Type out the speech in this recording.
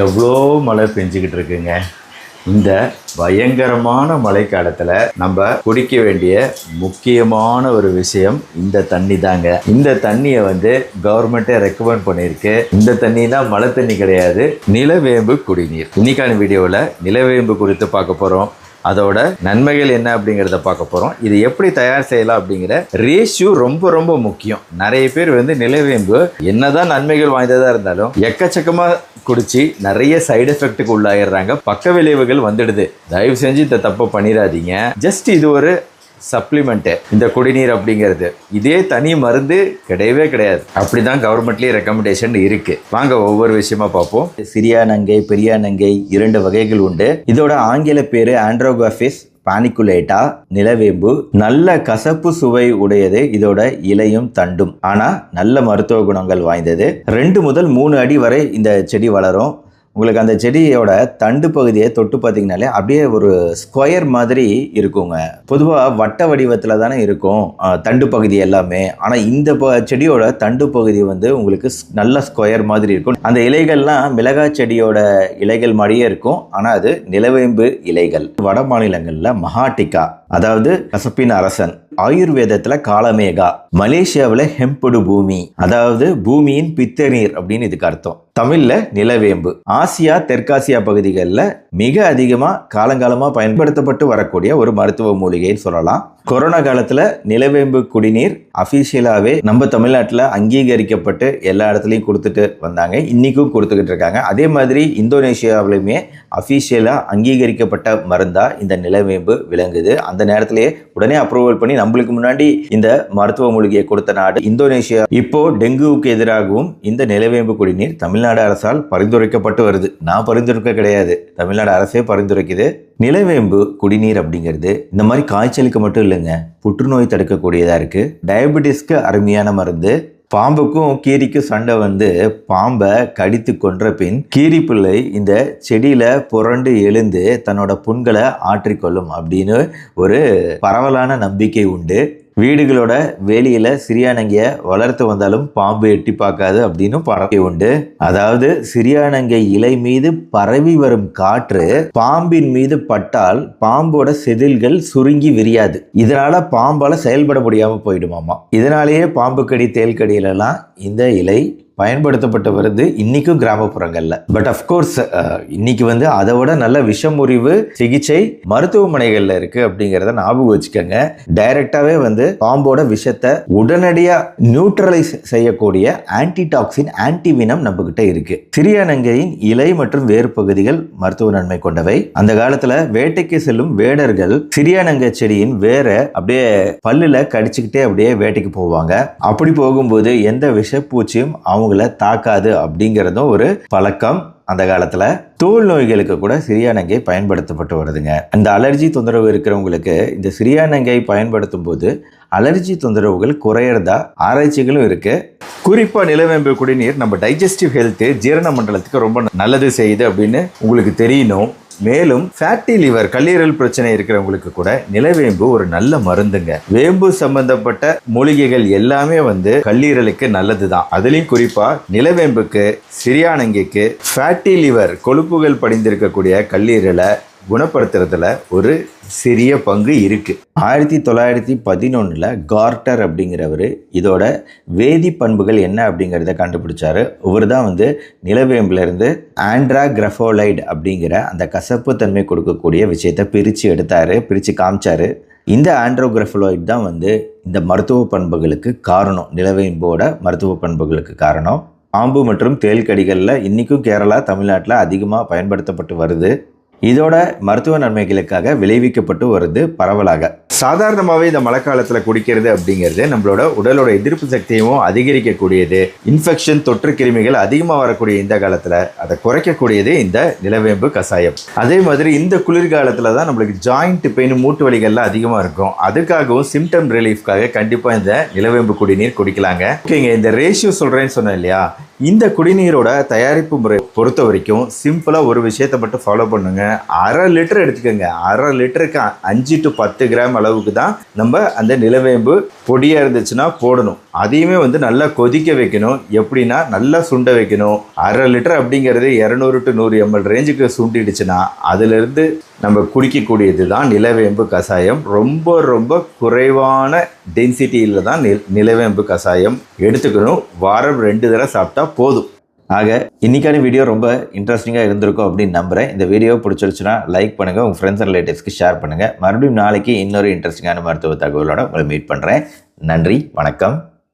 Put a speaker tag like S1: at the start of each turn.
S1: எவ்வளோ மழை பெஞ்சிக்கிட்டு இருக்குங்க. இந்த பயங்கரமான மழைக்காலத்தில் நம்ம குடிக்க வேண்டிய முக்கியமான ஒரு விஷயம் இந்த தண்ணி தாங்க. இந்த தண்ணியை கவர்மெண்ட்டே ரெக்கமெண்ட் பண்ணியிருக்கு. இந்த தண்ணி தான் மழை தண்ணி கிடையாது, நிலவேம்பு குடிநீர். இன்னைக்கான வீடியோவில் நிலவேம்பு குறித்து பார்க்க போகிறோம். அதோட நன்மைகள் என்ன அப்படிங்கிறத பார்க்க போகிறோம். இது எப்படி தயார் செய்யலாம் அப்படிங்கிற ரேஷியோ ரொம்ப ரொம்ப முக்கியம். நிறைய பேர் நிலவேம்பு என்னதான் நன்மைகள் வாய்ந்ததாக இருந்தாலும் எக்கச்சக்கமாக குடிச்சு நிறைய சைடு எஃபெக்ட்டுக்கு உள்ளாயிடுறாங்க. பக்க விளைவுகள் வந்துடுது. தயவு செஞ்சு இந்த தப்பை பண்ணிடாதீங்க. ஜஸ்ட் இது ஒரு சப்ளிமெண்ட்டு. இந்த குடிநீர் அப்படிங்கிறது இதே தனி மருந்து கிடையவே கிடையாது. அப்படிதான் கவர்மெண்ட்லேயே ரெக்கமெண்டேஷன் இருக்கு. வாங்க ஒவ்வொரு விஷயமா பார்ப்போம். சிறியா நங்கை, பெரியா நங்கை 2 வகைகள் உண்டு. இதோட ஆங்கில பேரு ஆண்ட்ரோகாஃபிஸ் பானிகுலேட்டா. நிலவேம்பு நல்ல கசப்பு சுவை உடையது. இதோட இலையும் தண்டும் ஆனா நல்ல மருத்துவ குணங்கள் வாய்ந்தது. 2 முதல் 3 அடி வரை இந்த செடி வளரும். உங்களுக்கு அந்த செடியோட தண்டு பகுதியை தொட்டு பார்த்தீங்கனாலே அப்படியே ஒரு ஸ்கொயர் மாதிரி இருக்குங்க. பொதுவாக வட்ட வடிவத்தில் தானே இருக்கும் தண்டு பகுதி எல்லாமே. ஆனால் இந்த செடியோட தண்டு பகுதி உங்களுக்கு நல்ல ஸ்கொயர் மாதிரி இருக்கும். அந்த இலைகள்லாம் மிளகாய் செடியோட இலைகள் மாதிரியே இருக்கும். ஆனால் அது நிலவேம்பு இலைகள். வட மாநிலங்களில் மகாட்டிகா, அதாவது கசப்பின் அரசன். ஆயுர்வேதத்தில் காலமேகா. மலேசியாவில் ஹெம்புடு பூமி, அதாவது பூமியின் பித்தநீர் அப்படின்னு இதுக்கு அர்த்தம். தமிழ்ல நிலவேம்பு. ஆசியா, தெற்காசியா பகுதிகளில் மிக அதிகமாக காலங்காலமாக பயன்படுத்தப்பட்டு வரக்கூடிய ஒரு மருத்துவ மூலிகைன்னு சொல்லலாம். கொரோனா காலத்தில் நிலவேம்பு குடிநீர் அஃபிஷியலாகவே நம்ம தமிழ்நாட்டில் அங்கீகரிக்கப்பட்டு எல்லா இடத்துலையும் கொடுத்துட்டு வந்தாங்க. இன்றைக்கும் கொடுத்துக்கிட்டு இருக்காங்க. அதே மாதிரி இந்தோனேஷியாவிலுமே அஃபிஷியலாக அங்கீகரிக்கப்பட்ட மருந்தாக இந்த நிலவேம்பு விளங்குது. அந்த நேரத்திலேயே உடனே அப்ரூவல் பண்ணி நம்மளுக்கு முன்னாடி இந்த மருத்துவ மூலிகையை கொடுத்த நாடு இந்தோனேஷியா. இப்போ டெங்குவுக்கு எதிராகவும் இந்த நிலவேம்பு குடிநீர் தமிழ்நாடு அரசால் பரிந்துரைக்கப்பட்டு வருது. நான் பரிந்துரைக்க கிடையாது, தமிழ்நாடு அரசே பரிந்துரைக்குது. நிலவேம்பு குடிநீர் அப்படிங்கிறது இந்த மாதிரி காய்ச்சலுக்கு மட்டும் இல்லைங்க, புற்றுநோய் தடுக்கக்கூடியதாக இருக்குது. டயபெட்டிஸ்க்கு அருமையான மருந்து. பாம்புக்கும் கீரிக்கும் சண்டை பாம்பை கடித்து கொன்ற பின் கீரி பிள்ளை இந்த செடியில புரண்டு எழுந்து தன்னோட புண்களை ஆற்றிக்கொள்ளும் அப்படின்னு ஒரு பரவலான நம்பிக்கை உண்டு. வீடுகளோட வேலியில சிறியானங்கைய வளர்த்து வந்தாலும் பாம்பு எட்டி பார்க்காது அப்படின்னு பறவை உண்டு. அதாவது சிறியானங்கை இலை மீது பரவி வரும் காற்று பாம்பின் மீது பட்டால் பாம்போட செதில்கள் சுருங்கி விரியாது. இதனால பாம்பால செயல்பட முடியாம போயிடுமாமா. இதனாலேயே பாம்பு கடி, தேல் கடியிலெல்லாம் இந்த இலை பயன்படுத்தப்பட்டு வருது இன்னைக்கும் கிராமப்புறங்கள்ல. பட் அஃப்கோர்ஸ் இன்னைக்கு அதை விட நல்ல விஷமுறிவு சிகிச்சை மருத்துவமனைகள்ல இருக்கு அப்படிங்கிறத ஞாபகம் வச்சுக்கோங்க. டைரக்டாவே பாம்போட விஷத்தை உடனடியா நியூட்ரலைஸ் செய்யக்கூடிய ஆன்டிடாக்சின், ஆன்டிவினம் நம்ம கிட்ட இருக்கு. சிறியானங்கையின் இலை மற்றும் வேறு பகுதிகள் மருத்துவ நன்மை கொண்டவை. அந்த காலத்துல வேட்டைக்கு செல்லும் வேடர்கள் சிறியானங்கை செடியின் வேற அப்படியே பல்லுல கடிச்சுக்கிட்டே அப்படியே வேட்டைக்கு போவாங்க. அப்படி போகும்போது எந்த விஷப்பூச்சியும் அவங்கள தாக்காது அப்படிங்கிறதும் ஒரு பழக்கம் அந்த காலத்துல. தோல் நோய்களுக்கு கூட சிறியானங்கை பயன்படுத்தப்பட்டு வருதுங்க. இந்த அலர்ஜி தொந்தரவு இருக்கிறவங்களுக்கு இந்த சிறியானங்கை பயன்படுத்தும் போது அலர்ஜி தொந்தரவுகள் குறையறதா ஆராய்ச்சிகளும் இருக்கு. குறிப்பா நிலவேம்பு குடிநீர் நம்ம டைஜஸ்டிவ் ஹெல்த், ஜீரண மண்டலத்துக்கு ரொம்ப நல்லது செய்யுது அப்படின்னு உங்களுக்கு தெரியணும். மேலும் ஃபேட்டி லிவர், கல்லீரல் பிரச்சனை இருக்கிறவங்களுக்கு கூட நிலவேம்பு ஒரு நல்ல மருந்துங்க. வேம்பு சம்பந்தப்பட்ட மூலிகைகள் எல்லாமே கல்லீரலுக்கு நல்லதுதான். அதுலயும் குறிப்பா நிலவேம்புக்கு, சிறியானங்கைக்கு ஃபேட்டி லிவர், கொழுப்புகள் படிந்திருக்கக்கூடிய கல்லீரலை குணப்படுத்துறதுல ஒரு சிறிய பங்கு இருக்கு. 1911 கார்ட்டர் அப்படிங்கிறவர் இதோட வேதி பண்புகள் என்ன அப்படிங்கிறத கண்டுபிடிச்சாரு. இவர் தான் நிலவேம்புல இருந்து ஆண்ட்ராகிரஃபோலைடு அப்படிங்கிற அந்த கசப்பு தன்மை கொடுக்கக்கூடிய விஷயத்தை பிரித்து எடுத்தாரு, பிரித்து காமிச்சாரு. இந்த ஆண்ட்ரோகிரஃபோலைடு தான் இந்த மருத்துவ பண்புகளுக்கு காரணம். நிலவேம்போட மருத்துவ பண்புகளுக்கு காரணம். பாம்பு மற்றும் தேல் கடிகளில் இன்றைக்கும் கேரளா, தமிழ்நாட்டில் அதிகமாக பயன்படுத்தப்பட்டு வருது. இதோட மருத்துவ நன்மைகளுக்காக விளைவிக்கப்பட்டு வருது பரவலாக. சாதாரணமாகவே இந்த மழை காலத்தில் குடிக்கிறது அப்படிங்கிறது நம்மளோட உடலோட எதிர்ப்பு சக்தியும் அதிகரிக்கக்கூடியது. இன்ஃபெக்ஷன், தொற்று கிருமிகள் அதிகமாக வரக்கூடிய இந்த காலத்தில் அதை குறைக்கக்கூடியது இந்த நிலவேம்பு கஷாயம். அதே மாதிரி இந்த குளிர்காலத்தில் தான் நம்மளுக்கு ஜாயிண்ட் பெயின், மூட்டு வலிகள்லாம் அதிகமாக இருக்கும். அதுக்காகவும் சிம்டம் ரிலீஃப்காக கண்டிப்பாக இந்த நிலவேம்பு குடிநீர் குடிக்கலாங்க. ஓகேங்க, இந்த ரேஷியோ சொல்கிறேன்னு சொன்னேன் இல்லையா, இந்த குடிநீரோட தயாரிப்பு முறை பொறுத்த வரைக்கும் சிம்பிளாக ஒரு விஷயத்தை மட்டும் ஃபாலோ பண்ணுங்க. 1/2 லிட்டர் எடுத்துக்கோங்க. 1/2 லிட்டருக்கு 5 to 10 கிராம் அளவுக்கு தான் நம்ம அந்த நிலவேம்பு பொடியாக இருந்துச்சுன்னா போடணும். அதையுமே நல்லா கொதிக்க வைக்கணும். எப்படின்னா நல்லா சுண்ட வைக்கணும். 1/2 லிட்டர் அப்படிங்கிறது 200 to 100 ml ரேஞ்சுக்கு சுண்டிடுச்சுன்னா அதிலிருந்து நம்ம குடிக்கக்கூடியது தான் நிலவேம்பு கஷாயம். ரொம்ப ரொம்ப குறைவான டென்சிட்டியில் தான் நிலவேம்பு கஷாயம் எடுத்துக்கணும். வாரம் 2 தடவை சாப்பிட்டா போதும். ஆக இன்னைக்கான வீடியோ ரொம்ப இன்ட்ரெஸ்டிங்காக இருந்திருக்கும் அப்படின்னு நம்புகிறேன். இந்த வீடியோ பிடிச்சிருச்சுன்னா லைக் பண்ணுங்கள், உங்கள் ஃப்ரெண்ட்ஸ் அண்ட் ரிலேட்டிவ்ஸ்க்கு ஷேர் பண்ணுங்கள். மறுபடியும் நாளைக்கு இன்னொரு இன்ட்ரெஸ்டிங்கான மருத்துவ தகவலோட உங்களை மீட் பண்ணுறேன். நன்றி, வணக்கம்.